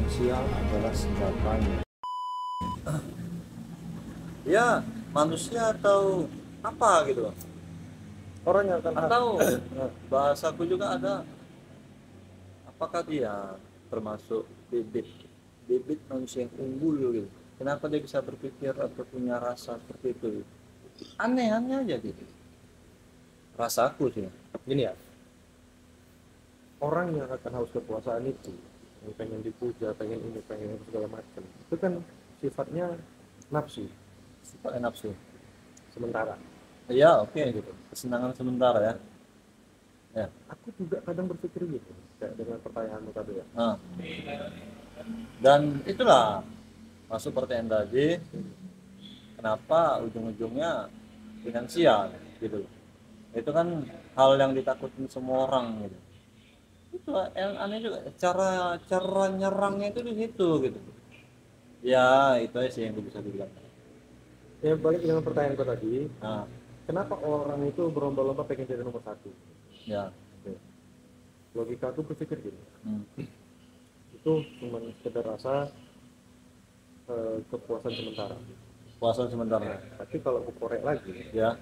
finansial adalah senjatanya. Ya, manusia atau apa gitu loh. Orang yang akan Atau bahasaku juga ada, apakah dia termasuk bibit manusia yang unggul gitu. Kenapa dia bisa berpikir atau punya rasa seperti itu? Aneh-aneh aja gitu. Rasaku sih. gini ya, orang yang akan haus kekuasaan itu, yang pengen dipuja, pengen ini, pengen itu segala macam, itu kan sifatnya nafsu Sifat nafsu. sementara. Iya, oke. Kan gitu. Kesenangan sementara ya. Ya. Aku juga kadang berpikir gitu, kayak dengan pertanyaanmu tadi ya. Nah, dan itulah masuk pertanyaan tadi, kenapa ujung-ujungnya finansial gitu. Itu kan hal yang ditakutin semua orang gitu. Itu yang aneh juga, cara cara nyerangnya itu di situ gitu. Ya, itu aja sih yang gue bisa bilang. Ya balik dengan pertanyaanku tadi, Nah, kenapa orang itu berlomba-lomba pengen jadi nomor satu? ya. Oke. Logika aku berpikir gini, Hmm. itu cuma sekedar rasa kepuasan sementara. Puasa sementara. Tapi kalau aku korek lagi, Ya.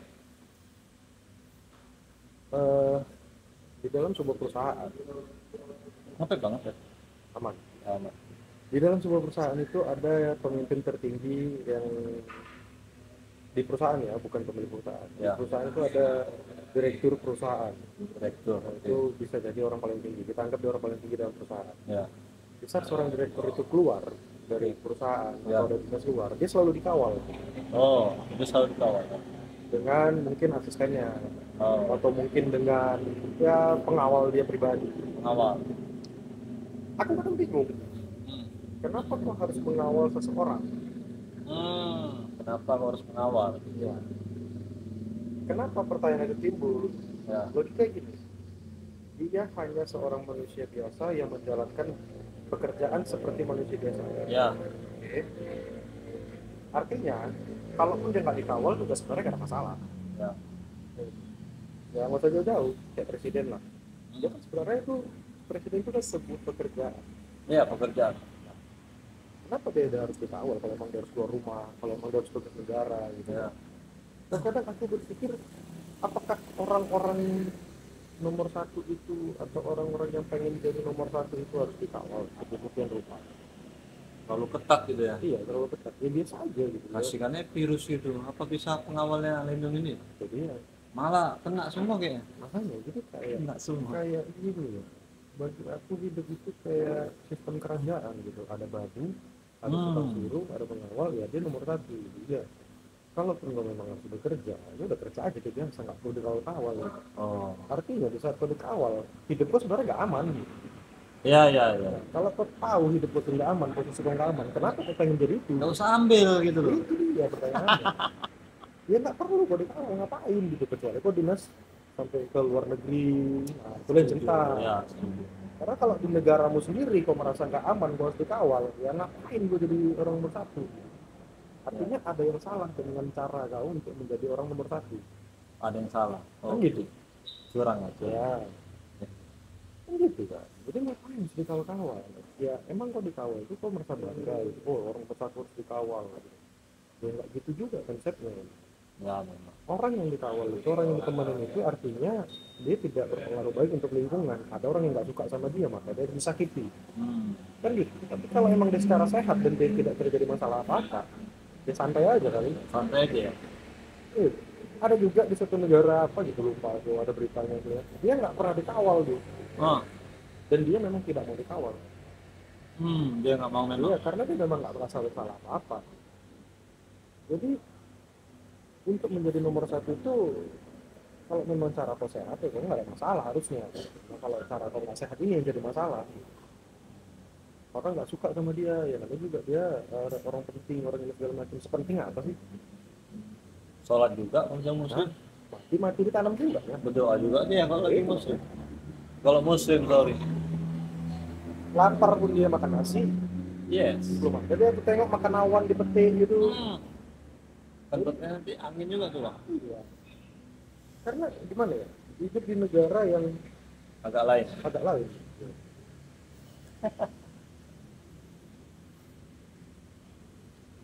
eh, di dalam sebuah perusahaan Ngepet banget ya. aman. Aman. Di dalam sebuah perusahaan itu ada pemimpin tertinggi yang di perusahaan ya, bukan pemilik perusahaan. Di Ya. perusahaan itu ada direktur perusahaan. Direktur. Nah, Oke. itu bisa jadi orang paling tinggi. Kita anggap dia orang paling tinggi dalam perusahaan. Ya. Di saat seorang direktur itu keluar dari perusahaan Ya. atau dari dinas luar, dia selalu dikawal Oh, itu selalu dikawal. dengan mungkin asistennya Oh, atau mungkin dengan ya pengawal dia pribadi. pengawal. Aku kadang bingung, Hmm. kenapa kok harus mengawal seseorang? Kenapa kau harus mengawal? Ya. Kenapa pertanyaan itu timbul? Ya. Logika gini, dia hanya seorang manusia biasa yang menjalankan pekerjaan seperti manusia biasa. Ya. Oke. Artinya, kalaupun dia nggak dikawal juga sebenarnya nggak ada masalah. Ya. Ya nggak usah jauh-jauh, kayak presiden lah. Dia kan sebenarnya itu presiden itu kan sebuah pekerjaan. Ya, pekerjaan. Kenapa dia harus dikawal kalau emang dia harus keluar rumah, kalau emang dia harus tugas negara gitu. Ya. Nah kadang aku berpikir, apakah orang-orang nomor satu itu atau orang-orang yang pengen jadi nomor satu itu harus dikawal sedemikian rupa? Lalu ketat gitu ya. Iya, terlalu ketat. Ya biasa aja gitu. Ya. Kasihkannya virus itu. Apa bisa pengawalnya lindung ini? Jadi ya, Malah kena semua kayaknya. makanya jadi kayak Kena semua. kayak gitu ya. Bagi aku hidup itu kayak sistem kerajaan gitu. Ada babu, ada tukang suruh, ada pengawal, ya dia nomor satu. Gitu. Ya. Kalaupun lo memang harus bekerja, ya udah kerja aja gitu biasa, nggak perlu dikawal-kawal. Gitu. Oh. Artinya di saat kau dikawal, hidup kau sebenarnya nggak aman. Gitu. Ya, ya, ya. Nah, kalau kau tahu hidup kau nggak aman, posisi kau nggak aman, kenapa kau pengen jadi itu? Nggak usah ambil gitu loh. Itu dia pertanyaannya. Ya nggak perlu kau dikawal, ngapain gitu, kecuali kau dinas sampai ke luar negeri, nah, itu lain cerita. Ya, setuju. Karena kalau di negaramu sendiri kau merasa nggak aman, kau harus dikawal, ya ngapain gue jadi orang nomor satu? Artinya ada yang salah dengan cara kau untuk menjadi orang nomor satu. Ada yang salah. Oh, Kan gitu. curang aja. Ya. Kan gitu kan. Jadi ngapain mesti dikawal-kawal? Ya emang kau dikawal itu kau merasa bangga. Gitu. Oh orang nomor satu harus dikawal. Ya nggak gitu juga konsepnya. Ya, memang. Orang yang dikawal itu, orang yang ditemenin itu artinya dia tidak berpengaruh baik untuk lingkungan. Ada orang yang nggak suka sama dia, maka dia disakiti. Kan gitu. Tapi kalau emang dia secara sehat dan dia tidak terjadi masalah apa-apa, dia santai aja kali. Santai aja ya. Ada juga di satu negara apa gitu, lupa tuh ada beritanya tuh ya. Dia nggak pernah dikawal tuh. Oh. Dan dia memang tidak mau dikawal. Dia nggak mau memang. Iya, karena dia memang nggak merasa bersalah apa-apa. Jadi untuk menjadi nomor satu itu, kalau memang cara kau sehat ya kau nggak ada masalah harusnya. Nah, kalau cara kau nggak sehat ini yang jadi masalah. Orang nggak suka sama dia, ya namanya juga dia orang penting, orang ini segala macam. Sepenting apa sih? Sholat juga kalau muslim. Mati ditanam juga ya. Berdoa juga dia kalau lagi muslim. Kalau muslim, sorry. Lapar pun dia makan nasi. Yes. Belum ada dia tuh tengok makan awan di peti gitu. Kentutnya nanti angin juga tuh bang. Iya. Karena gimana ya? Hidup di negara yang Agak lain. agak lain.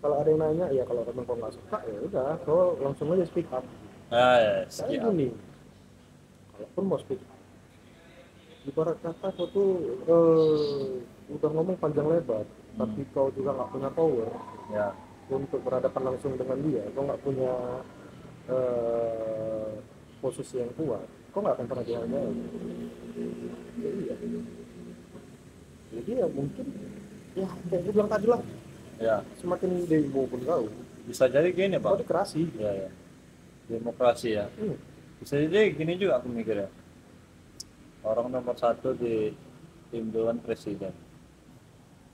kalau ada yang nanya ya kalau memang kau nggak suka ya udah kau langsung aja speak up. Ya, Saya siap. gini, kalaupun mau speak up, ibarat kata kau tuh udah ngomong panjang lebar, tapi kau juga nggak punya power Ya, untuk berhadapan langsung dengan dia, kau nggak punya eh, posisi yang kuat, kau nggak akan pernah dihargai. Ya, iya. Jadi ya mungkin ya kayak gue bilang tadi lah, ya. semakin demo pun kau, Bisa jadi gini, kau Bang. dikerasi. Ya, ya. Demokrasi ya. Hmm. Bisa jadi gini juga aku mikir ya. Orang nomor satu di tim Dewan Presiden.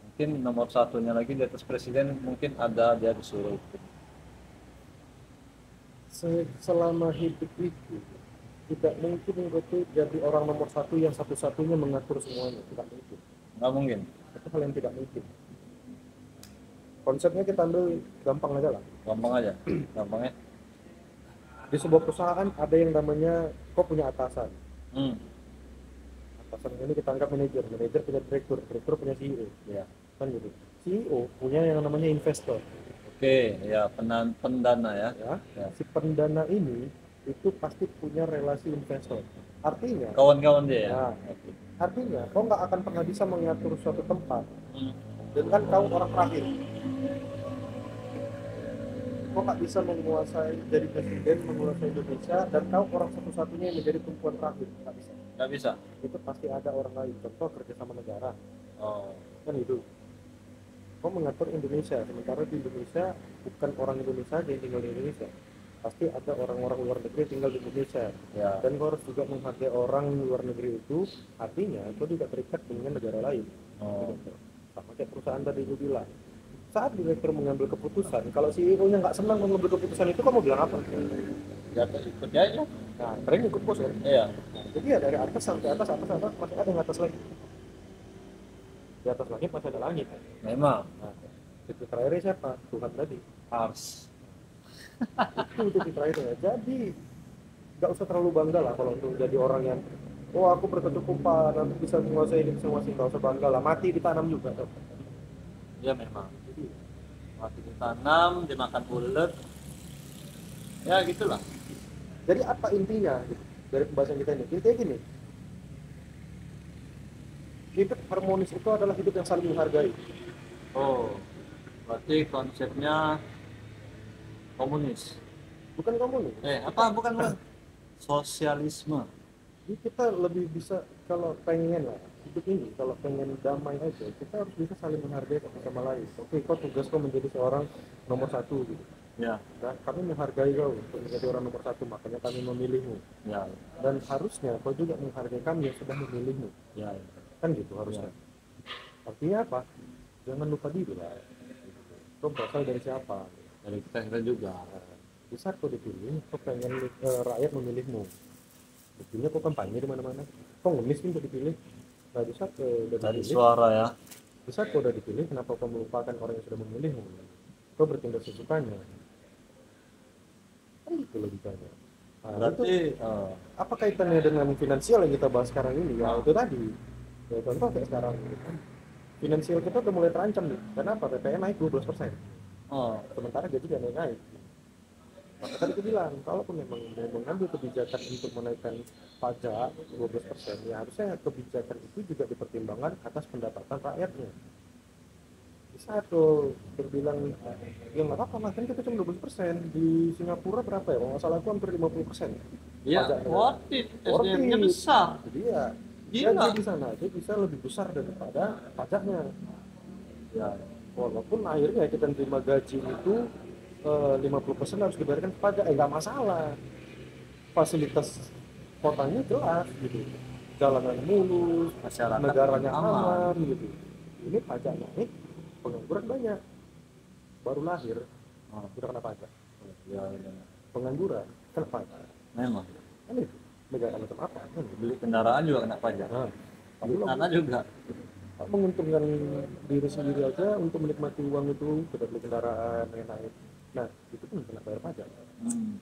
Mungkin nomor satunya lagi di atas presiden mungkin ada dia disuruh ikut. Selama hidup itu tidak mungkin itu jadi orang nomor satu yang satu-satunya mengatur semuanya, tidak mungkin. Nggak mungkin. Itu hal yang tidak mungkin. Konsepnya kita ambil gampang aja lah. Gampang aja. Gampangnya. Di sebuah perusahaan ada yang namanya kau punya atasan. Hmm. Atasan ini kita anggap manajer, manajer punya direktur, direktur punya CEO, Ya. kan gitu. CEO punya yang namanya investor, Oke, ya pendana ya. ya. Ya. Si pendana ini itu pasti punya relasi investor. Artinya, Kawan-kawan dia ya. nah, Oke. artinya kau nggak akan pernah bisa mengatur suatu tempat Hmm. dengan kau orang terakhir. Kau nggak bisa menguasai jadi presiden, menguasai Indonesia, dan kau orang satu-satunya yang menjadi tumpuan terakhir. Nggak bisa. Nggak bisa. Itu pasti ada orang lain. Contoh kerjasama negara, Oh. kan itu. Kau mengatur Indonesia, sementara di Indonesia bukan orang Indonesia aja yang tinggal di Indonesia. Pasti ada orang-orang luar negeri yang tinggal di Indonesia. Ya. Dan kau harus juga menghargai orang luar negeri itu. Artinya kau tidak terikat dengan negara lain. Oh. Sama kayak perusahaan tadi gue bilang. Saat direktur mengambil keputusan, kalau CEO-nya nggak senang mengambil keputusan itu, kamu bilang apa? Ya ikut aja. Nah, keren ikut bos kan? Iya. Nah, jadi ya dari atas sampai atas, masih ada yang atas lagi. Di atas langit masih ada langit. Memang Nah, titik terakhirnya siapa? Tuhan tadi. harus. Itu titik terakhirnya. Jadi nggak usah terlalu bangga lah kalau untuk jadi orang yang oh aku berkecukupan, aku bisa menguasai ini, bisa menguasai, nggak usah bangga lah. Mati ditanam juga. Ya memang. Jadi, Mati ditanam, dimakan ulet. Ya gitulah. jadi apa intinya gitu, dari pembahasan kita ini? Intinya gini, hidup harmonis itu adalah hidup yang saling menghargai. Oh, berarti konsepnya komunis. Bukan komunis. Apa bukan? Sosialisme. Jadi kita lebih bisa kalau pengen lah hidup ini, kalau pengen damai aja, kita harus bisa saling menghargai satu sama lain. Oke, kau tugas kau menjadi seorang nomor satu gitu. Ya, Dan kami menghargai kau untuk menjadi orang nomor satu, makanya kami memilihmu. ya, Dan harusnya kau juga menghargai kami yang sudah memilihmu. ya. Kan gitu harusnya. Artinya apa? Jangan lupa diri lah. Kau berasal dari siapa? Dari kita juga. Di saat kau dipilih, kau pengen rakyat memilihmu. Buktinya kau kampanye di mana-mana. Kau ngemis untuk dipilih. Nah, di saat udah Dari dipilih, suara ya. di saat kau udah dipilih, kenapa kau melupakan orang yang sudah memilihmu? Kau bertindak sesukanya. Kan gitu logikanya. Nah, Berarti itu, apa kaitannya dengan finansial yang kita bahas sekarang ini? Ya itu tadi. Ya, contoh kayak sekarang. Finansial kita udah mulai terancam nih. Kenapa? PPN naik 12%. oh, Sementara gaji gak naik. Maka tadi aku bilang, kalaupun memang mau mengambil kebijakan untuk menaikkan pajak 12%, ya harusnya kebijakan itu juga dipertimbangkan atas pendapatan rakyatnya. Di saat tuh terbilang, ya nggak apa-apa lah, kan kita cuma 12%. Di Singapura berapa ya? Kalau nggak salah aku hampir 50%. iya, Pajak negara. worth it. Worth SDM-nya it. besar. Jadi ya, Gila. dia di sana dia bisa lebih besar daripada pajaknya. Ya, Walaupun akhirnya kita terima gaji itu 50% harus dibayarkan ke pajak, nggak masalah. Fasilitas kotanya jelas gitu, jalanan mulus, masyarakat negaranya aman. aman gitu. Ini pajak naik, pengangguran banyak, baru lahir Oh, udah kena pajak, ya, ya. pengangguran kena pajak. Memang. Kan itu negara macam apa kan? Beli kendaraan juga kena pajak. Nah, Tanah juga. menguntungkan diri sendiri aja untuk menikmati uang itu, kita beli kendaraan lain-lain. Nah, itu pun kena bayar pajak. Hmm.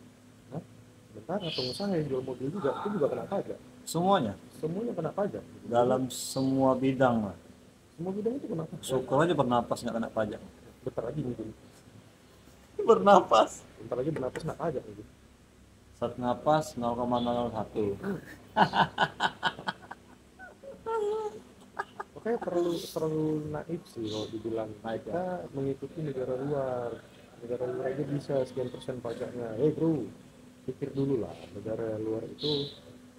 Nah, sementara pengusaha yang jual mobil juga itu juga kena pajak. Semuanya Semuanya kena pajak. dalam semua bidang lah. Semua bidang itu kena pajak. Syukur aja bernapas nggak kena pajak. Bentar lagi mungkin. Bernapas. Bentar lagi bernapas nggak pajak gitu. Satu napas 0,001. Makanya terlalu naif sih kalau dibilang Naif ya? kita mengikuti negara luar. Negara luar aja bisa sekian persen pajaknya. Bro, pikir dulu lah, negara luar itu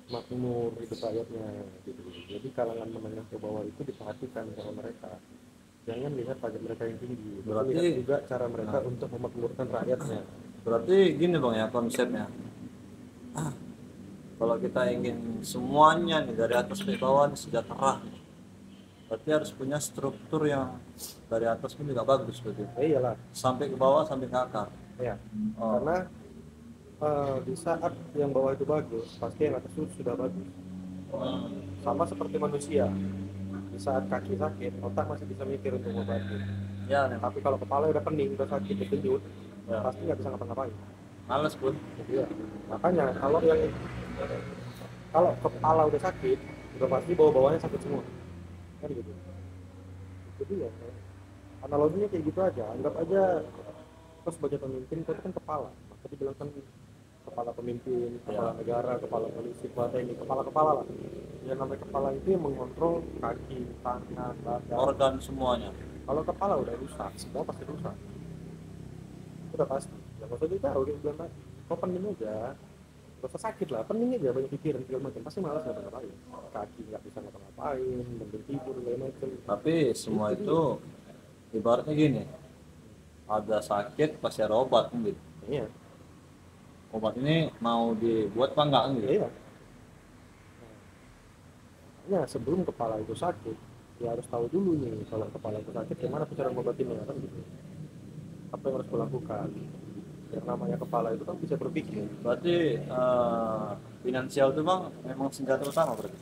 makmur hidup rakyatnya gitu. Jadi kalangan menengah ke bawah itu diperhatikan sama mereka. Jangan lihat pajak mereka yang tinggi, Berarti lihat juga cara mereka untuk memakmurkan rakyatnya. berarti gini bang ya konsepnya. Kalau kita ingin semuanya nih dari atas sampai bawah nih sejahtera, berarti harus punya struktur yang dari atas pun juga bagus berarti. Iyalah, Sampai ke bawah sampai ke akar. ya. Oh. Karena di saat yang bawah itu bagus, pasti yang atas itu sudah bagus. Sama seperti manusia, di saat kaki sakit, otak masih bisa mikir untuk mengobati. Ya, nih. Tapi kalau kepala udah pening, udah sakit, udah denyut, Ya. pasti nggak bisa ngapa-ngapain. Males pun. Iya. Makanya kalau kepala udah sakit, udah pasti bawah-bawahnya sakit semua. Kan gitu. Jadi ya analoginya kayak gitu aja. Anggap aja kau sebagai pemimpin, kau itu kan kepala. Maka dibilang kan kepala pemimpin, kepala negara, kepala polisi, kepala TNI, kepala-kepala lah. Yang namanya kepala itu yang mengontrol kaki, tangan, badan. Organ semuanya. Kalau kepala udah rusak, semua pasti rusak. Udah pasti. Ya nggak usah ditaruh, dia bilang kau pening aja, nggak usah sakit lah, pening aja banyak pikiran segala macam, pasti malas ngapa-ngapain. Kaki nggak bisa ngapa-ngapain, mending tidur segala macam. Tapi semua itu ibaratnya gini, ada sakit pasti ada obat kan gitu. Iya. Obat ini mau dibuat apa enggak kan gitu. Iya. Nah, sebelum kepala itu sakit, ya harus tahu dulu nih kalau kepala itu sakit gimana cara ngobatinnya kan gitu. Apa yang harus dilakukan? Yang namanya kepala itu kan bisa berpikir. Berarti finansial itu bang memang senjata utama berarti.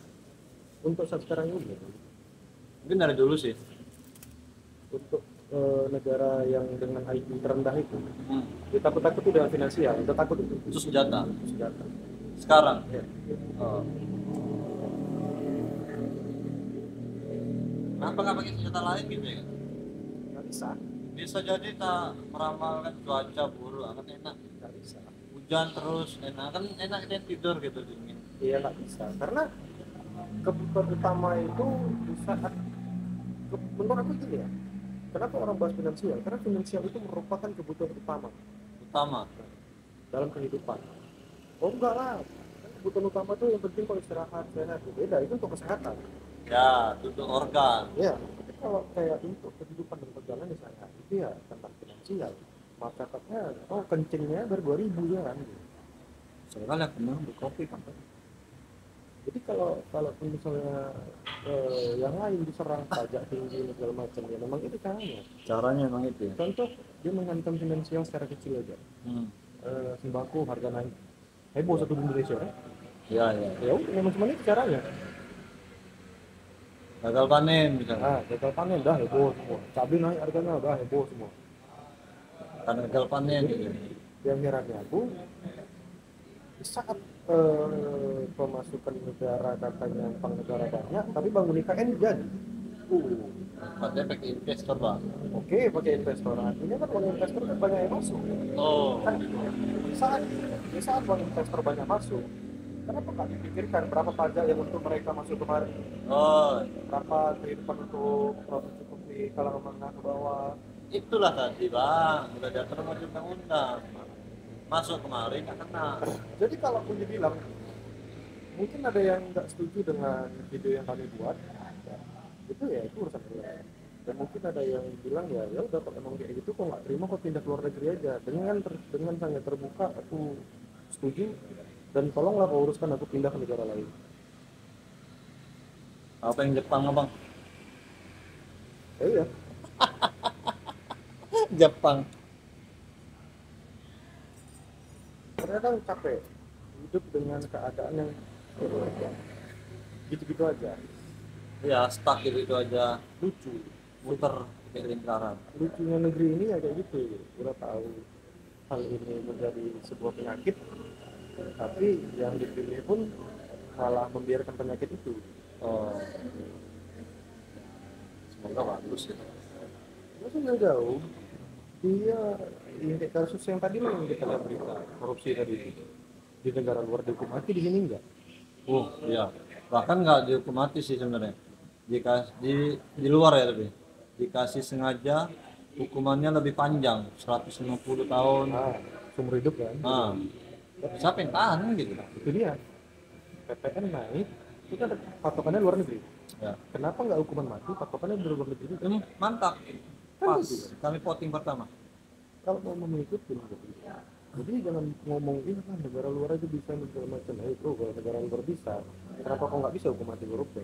Untuk saat sekarang ini, Mungkin dari dulu sih. untuk negara yang dengan IQ terendah itu, dia takut dengan finansial, udah takut Itu senjata. senjata. Sekarang. Ya. Oh. Kenapa nggak pakai senjata lain gitu ya kan? Nggak bisa, Bisa jadi tak meramalkan cuaca buruk akan enak. nggak bisa. Hujan terus enak kan enak kita tidur gitu dingin. Iya nggak bisa, karena kebutuhan utama itu di saat menurut aku gini ya. Kenapa orang bahas finansial? Karena finansial itu merupakan kebutuhan utama Utama. dalam kehidupan. Oh enggak lah, kan kebutuhan utama itu yang penting kalau istirahat, sehat. Beda, itu untuk kesehatan. Ya, tutup organ. Ya, tapi kalau kayak untuk kehidupan dan perjalanan misalnya, itu ya tentang finansial. Masyarakatnya, oh kencingnya ber 2000 ya kan. Soalnya yang penuh kopi kan. Jadi kalau misalnya yang lain diserang pajak tinggi dan segala macam, ya memang itu caranya. Caranya emang itu ya. Contoh, dia menghantam finansial secara kecil aja. Sembako harga naik. Heboh satu di Indonesia kan? Ya, ya. Ya udah, memang cuma itu caranya. Gagal panen misalnya. Gagal panen dah heboh semua. Cabai naik harganya dah heboh semua. Karena gagal panen gitu. Yang herannya aku, di saat pemasukan negara katanya utang negara banyak, tapi bangun IKN jadi. Katanya pakai investor bang. Oke, pakai investor. Artinya kan uang investor kan banyak yang masuk. Oh. Kan di saat uang investor banyak masuk, kenapa nggak dipikirkan berapa pajak yang untuk mereka masuk kemarin? Oh, Berapa kehidupan untuk mencukupi kalangan menengah ke bawah? itulah tadi bang. Udah diatur sama undang-undang. Masuk kemarin nggak kena. Jadi kalau pun dibilang, mungkin ada yang nggak setuju dengan video yang kami buat, itu ya itu urusan dia. Dan mungkin ada yang bilang ya udah kok emang kayak gitu kok nggak terima kok pindah ke luar negeri aja. Dengan sangat terbuka aku setuju dan tolonglah kau uruskan aku pindah ke negara lain. Apa yang Jepang bang? Iya. Jepang. Karena kan capek hidup dengan keadaan yang gitu-gitu aja. Ya stuck gitu aja. Lucu. Muter kayak lingkaran. Lucunya negeri ini ya kayak gitu. Udah tahu hal ini menjadi sebuah penyakit, tapi yang dipilih pun malah membiarkan penyakit itu. Oh. Semoga bagus ya. Maksudnya jauh Iya, yang kayak kasus yang tadi loh yang kita lihat berita korupsi tadi itu di negara luar dihukum mati, di sini enggak. Iya, bahkan nggak dihukum mati sih sebenarnya, di luar ya, lebih dikasih sengaja hukumannya lebih panjang, 150 tahun. Nah, seumur hidup kan. Nah, siapa yang tahan gitu. Itu dia, PPN naik, itu kan patokannya luar negeri. Ya. Kenapa nggak hukuman mati, patokannya di luar negeri juga. Mantap, Kan pas gitu. kami voting pertama. Kalau mau mengikuti gitu. Jadi jangan ngomong ini kan negara luar aja bisa segala macam. Itu kalau negara luar bisa, kenapa kok nggak bisa hukum mati korupsi?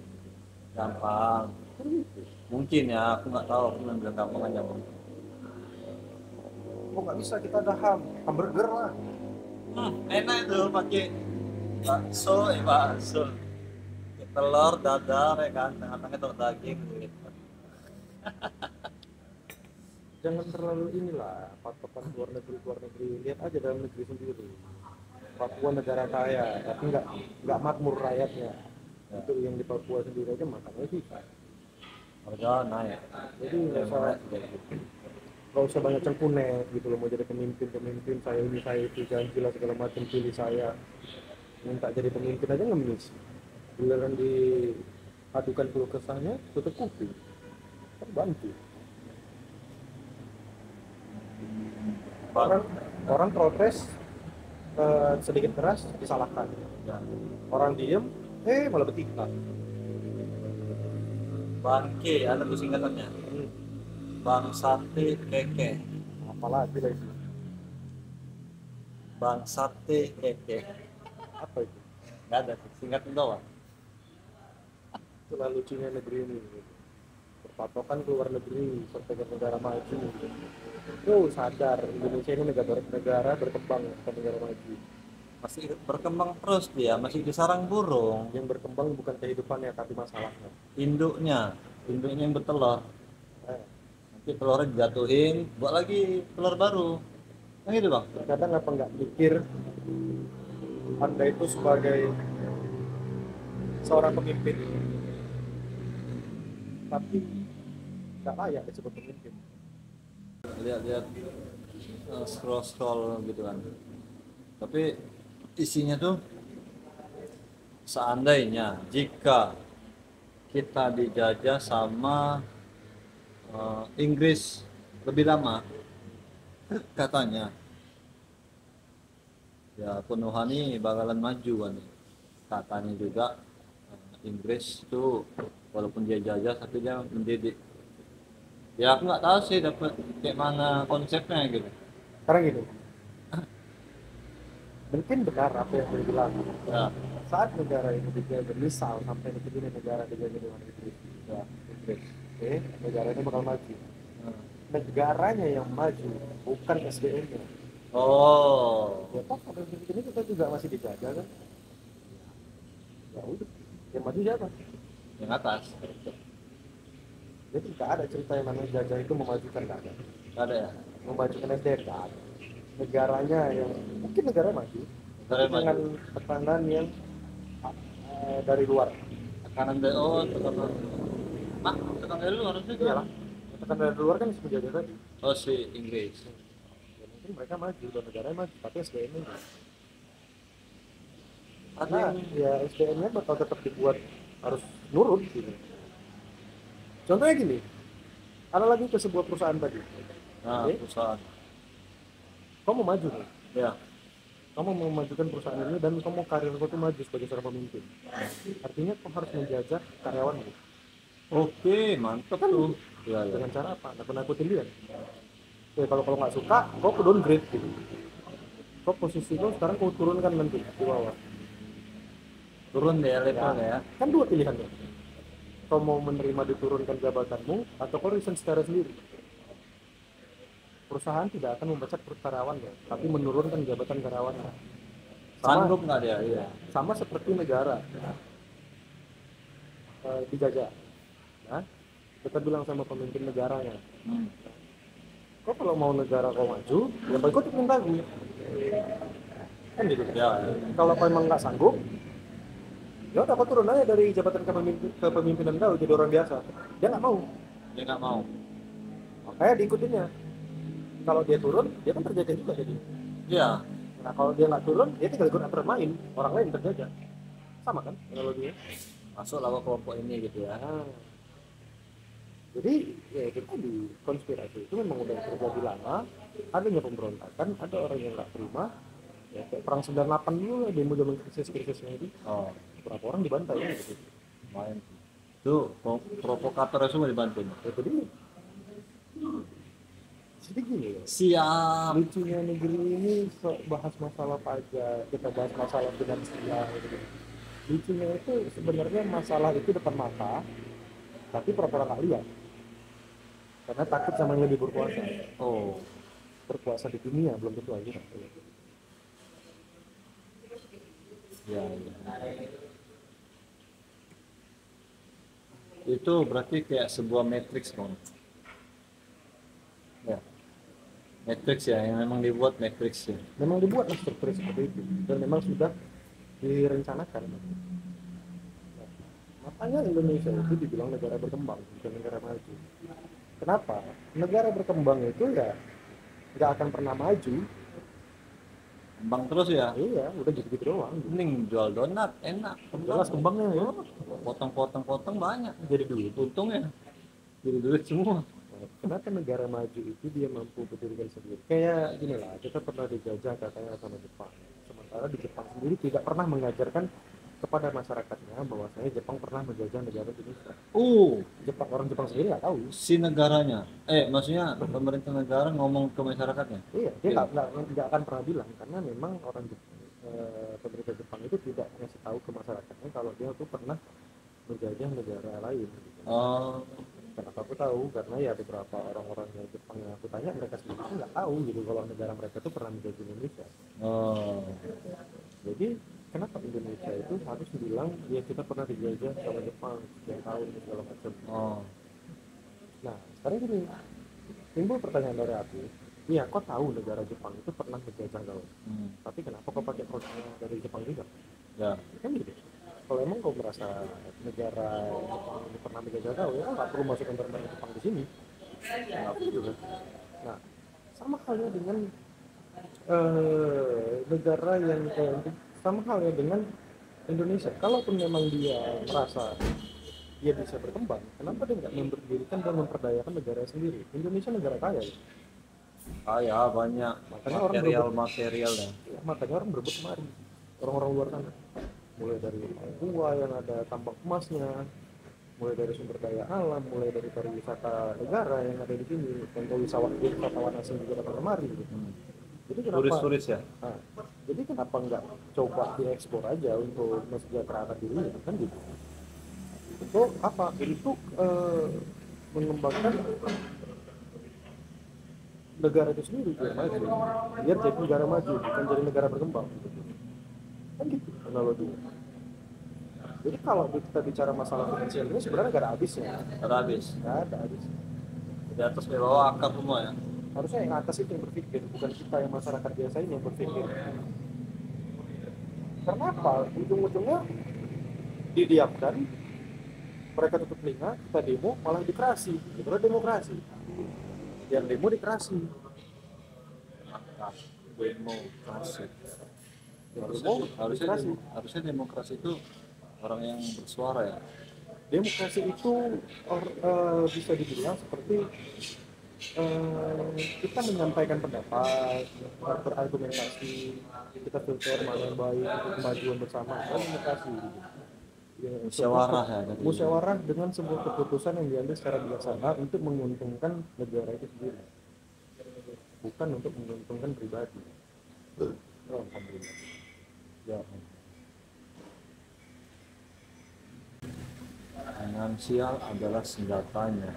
Gampang, Kan gitu. mungkin ya, aku nggak tahu, aku bilang gampang aja. Kok nggak bisa, kita ada hamburger lah. Enak itu pakai bakso, telur dadar ya kan, tengah-tengah telur daging gitu. Jangan terlalu inilah patokan luar negeri, lihat aja dalam negeri sendiri. Papua negara kaya tapi nggak makmur rakyatnya. Ya. Itu yang di Papua sendiri aja makannya bisa. Harga naik. Jadi nggak usah banyak cengkunek gitu loh, mau jadi pemimpin saya ini saya itu janji lah segala macam, pilih saya, minta jadi pemimpin aja ngemis. Giliran diadukan keluh kesahnya tutup kuping, kan bantu. Orang protes sedikit keras disalahkan, Ya. orang diem malah bertikah. Bangke ada tuh singkatannya, Bang Sate Keke. Apalagi lah itu, Bang Sate Keke. apa itu? Nggak ada sih, singkatan doang. Itulah lucunya negeri ini gitu. Berpatokan ke luar negeri sampai ke negara maju gitu. Tuh sadar Indonesia ini negara berkembang, bukan negara maju. Masih berkembang terus dia, masih di sarang burung. Yang berkembang bukan kehidupannya tapi masalahnya. Induknya yang bertelur. Eh, Nanti telurnya dijatuhin, buat lagi telur baru. Kan gitu bang. Kadang apa nggak pikir Anda itu sebagai seorang pemimpin tapi nggak layak disebut pemimpin. Lihat-lihat scroll gitu kan. Tapi isinya tuh, seandainya jika kita dijajah sama Inggris lebih lama, katanya ya penuhan nih bakalan maju kan. Katanya juga Inggris itu walaupun dia jajah tapi dia mendidik. Ya aku nggak tahu sih dapat kayak mana konsepnya gitu. Sekarang gini, mungkin benar apa yang dibilang. Ya, Saat negara ini dijajah, misal sampai negeri negara dijajah dengan Inggris, ya Inggris. oke, negara ini bakal maju. Nah. Negaranya yang maju, bukan SDM-nya. Oh, Ya toh pada titik ini kita juga masih dijajah kan. Ya udah, yang maju siapa? yang atas. Jadi tidak ada cerita yang namanya jajah itu memajukan, nggak ada. Nggak ada ya? Memajukan SDM nggak ada. Negaranya yang mungkin negara maju, Negara tapi dengan maju. tekanan yang dari luar. Tekanan dari tekanan. Tekanan dari luar juga. Iyalah, tekanan dari luar kan bisa menjadi tadi. Oh si Inggris. Ya, mungkin mereka maju dan negaranya maju, tapi SDM-nya enggak. Ada Karena yang ya SDM-nya bakal tetap dibuat harus nurut gitu. Contohnya gini, ada lagi ke sebuah perusahaan tadi. nah, Oke. perusahaan. Kamu mau maju nih, Ya, kamu mau memajukan perusahaan ini dan kamu karir kau tuh maju sebagai seorang pemimpin. Artinya kau harus menjajah karyawanmu. oke, mantap Kan tuh. Ya, ya. dengan cara apa? Nakut-nakutin dia. Ya kalau nggak suka, kau ke downgrade gitu. Kau posisi kau sekarang kau turunkan nanti di bawah. Turun deh levelnya ya. Kan dua pilihannya. Kau mau menerima diturunkan jabatanmu atau kau resign secara sendiri. Perusahaan tidak akan memecat karyawannya, tapi menurunkan jabatan karyawannya. Sanggup nggak dia? Iya. Sama seperti negara dijajah. Nah, kita bilang sama pemimpin negaranya, Hmm. kau kalau mau negara kau maju, ya baik kau perintah gue. Kan gitu. Ya, ya. Kalau kau emang nggak sanggup, ya udah kau turun aja dari jabatan kepemimpinan kau jadi orang biasa. Dia nggak mau, Dia nggak mau. makanya diikutinnya. Kalau dia turun, dia kan terjajah juga jadi. Iya, Nah kalau dia nggak turun, dia tinggal ikut aturan main, orang lain terjajah. Sama kan analoginya? masuklah ke kelompok ini gitu ya. Nah, jadi ya itu tadi, konspirasi itu memang udah terjadi lama, adanya pemberontakan, ada orang yang nggak terima, ya kayak perang 98 dulu lah, demo zaman krisis-krisisnya itu, Oh, berapa orang dibantai ya gitu. main itu provokatornya semua dibantu. Ya, jadi gini ya, Siap. lucunya negeri ini bahas masalah pajak, kita bahas masalah finansial gitu. Lucunya itu sebenarnya masalah itu depan mata, tapi pura-pura nggak lihat karena takut sama yang lebih berkuasa. Oh, Berkuasa di dunia belum tentu aja. ya, ya. Itu berarti kayak sebuah matrix kan? Ya, matrix ya, yang memang dibuat matrix ya. Memang dibuat struktur seperti itu dan memang sudah direncanakan. Nah, makanya Indonesia itu dibilang negara berkembang bukan negara maju. Kenapa? Negara berkembang itu ya nggak akan pernah maju. Kembang terus ya. Iya, udah gitu-gitu doang. Mending jual donat, enak. Jelas kembangnya ya. Potong-potong banyak. Jadi duit. Untungnya jadi duit semua. Kenapa negara maju itu dia mampu berdiri sendiri? Kayak gini lah, kita pernah dijajah katanya sama Jepang. Sementara di Jepang sendiri tidak pernah mengajarkan kepada masyarakatnya bahwasanya Jepang pernah menjajah negara Indonesia. Orang Jepang sendiri nggak tahu. Si negaranya, maksudnya pemerintah negara ngomong ke masyarakatnya. Iya, dia nggak akan pernah bilang karena memang orang Jepang, pemerintah Jepang itu tidak ngasih tahu ke masyarakatnya kalau dia tuh pernah menjajah negara lain. Oh, Kenapa aku tahu? Karena ya beberapa orang-orang yang Jepang yang aku tanya mereka sendiri tuh nggak tahu gitu kalau negara mereka tuh pernah menjajah Indonesia. oh, Jadi kenapa Indonesia itu harus bilang ya kita pernah dijajah sama Jepang sekian tahun segala macam. oh. Nah sekarang gini, timbul pertanyaan dari aku, iya kok tahu negara Jepang itu pernah menjajah kau, tapi kenapa kau pakai produknya dari Jepang juga? Ya, Kan gitu. Kalau emang kau merasa negara Jepang ini pernah menjajah kau, ya nggak perlu masukkan barang Jepang di sini. Nah, gitu kan. Nah, sama halnya dengan negara yang sama halnya dengan Indonesia. Kalaupun memang dia merasa dia bisa berkembang, kenapa dia nggak memberdirikan dan memperdayakan negara sendiri? Indonesia negara kaya, ya. kaya banyak Makanya orang material ya. Ya, makanya orang berebut kemari, orang-orang luar sana, mulai dari Papua yang ada tambang emasnya, mulai dari sumber daya alam, mulai dari pariwisata negara yang ada di sini, dan wisatawan asing juga datang kemari gitu. Jadi kenapa Turis-turis ya. nah, jadi kenapa nggak coba diekspor aja untuk mesejahterakan diri kan gitu. Untuk apa? Untuk mengembangkan negara itu sendiri biar maju, biar jadi negara maju bukan jadi negara berkembang kan gitu analoginya. Jadi kalau kita bicara masalah finansial ini sebenarnya nggak ada habisnya, Habis nggak ada habis. di atas di bawah akar semua ya. Harusnya yang atas itu yang berpikir, bukan kita yang masyarakat biasa ini yang berpikir. Karena apa? Ujung-ujungnya didiamkan, mereka tutup telinga, kita demo malah dikerasi, itulah demokrasi. Yang demo dikerasi, Demokrasi. demo dikerasi. Harusnya demokrasi itu orang yang bersuara ya. Demokrasi itu bisa dibilang seperti kita menyampaikan pendapat, berargumentasi, kita filter mana yang baik untuk kemajuan bersama, kan demokrasi gitu. Ya, Musyawarah ya. musyawarah dengan sebuah keputusan yang diambil secara bijaksana untuk menguntungkan negara itu sendiri, bukan untuk menguntungkan pribadi. Alhamdulillah. Ya. Finansial adalah senjatanya.